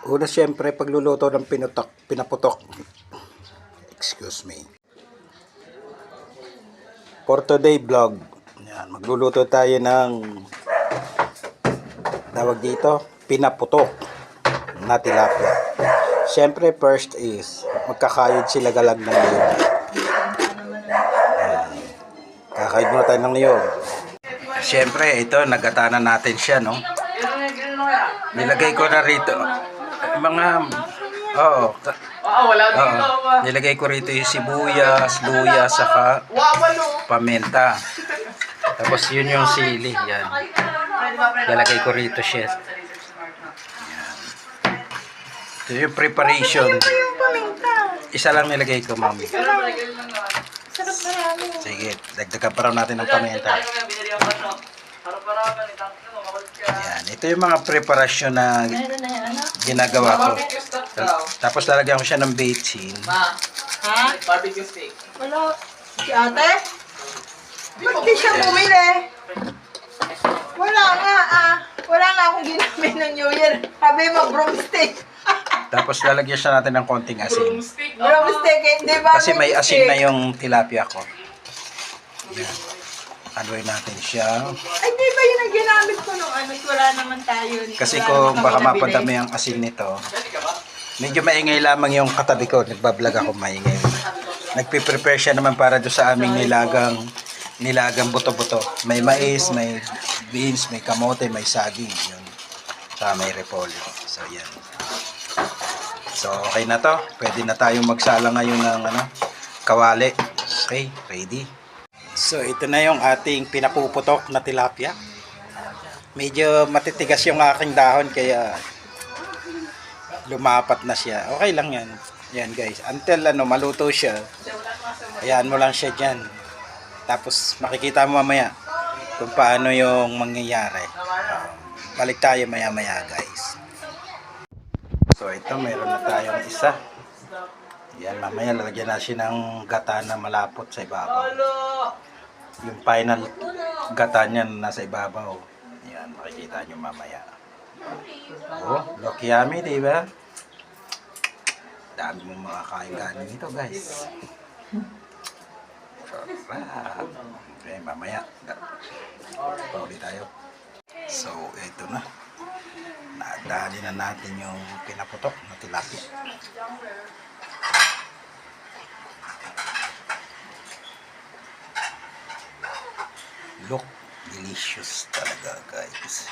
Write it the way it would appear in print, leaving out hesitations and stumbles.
Una siyempre pagluluto ng pinaputok. Excuse me. For today vlog, yan, magluluto tayo ng tawag dito, pinaputok na tilapia. Siyempre first is magkakayod sila galag ng niyog. Kakayod muna tayo ng niyog. Siyempre ito nagatanan natin siya, no? Nilagay ko na rito mga nilagay ko rito yung sibuyas, luya, saka paminta. Tapos yun yung sili, yan. Nilagay ko rito siya. Yan. Ito yung preparation. Isa lang nilagay ko, ma'am. Sige, dagdagan pa raw natin ng paminta. Yan, ito yung mga preparasyon na ginagawa ko. Tapos lalagyan ko siya ng bechin. Ha? Barbecue steak. Wala. Si ate? Ba't di siya bumili? Wala nga Wala nga akong ginamit ng New Year. Sabi mo, broomstick. Tapos lalagyan siya natin ng konting asin. Broomstick, hindi ba? Kasi may asin na yung tilapia ko. Yan. Haluin natin siya. Ay, di ba yun ang ginamit ko nung ano? Wala naman tayo. Kasi kung baka mapadami ang asin nito, medyo maingay lamang yung katabi ko. Nagbablog ako maingay. Nagpiprepare siya naman para doon sa aming nilagang buto-buto. May mais, may beans, may kamote, may saging. Yun. Saka may repolyo. So, yan. So, okay na to. Pwede na tayong magsala ngayon ng kawali. Okay, ready? So, ito na yung ating pinapuputok na tilapia. Medyo matitigas yung aking dahon kaya lumapat na siya. Okay lang yan. Yan guys. Until maluto siya. Ayan mo lang siya dyan. Tapos makikita mo mamaya kung paano yung mangyayari. Balik tayo maya maya guys. So ito mayroon na tayong isa. Yan mamaya lalagyan natin ng gata na malapot sa ibabaw. Yung final gata niya nasa ibabaw. Yan makikita nyo mamaya. Oh, look yummy, diba? Dami mong makakain nito guys. Sarap. Okay, mamaya. Paulit tayo. So, ito na. Nadali na natin yung pinaputok na tilapia. Look, delicious talaga guys.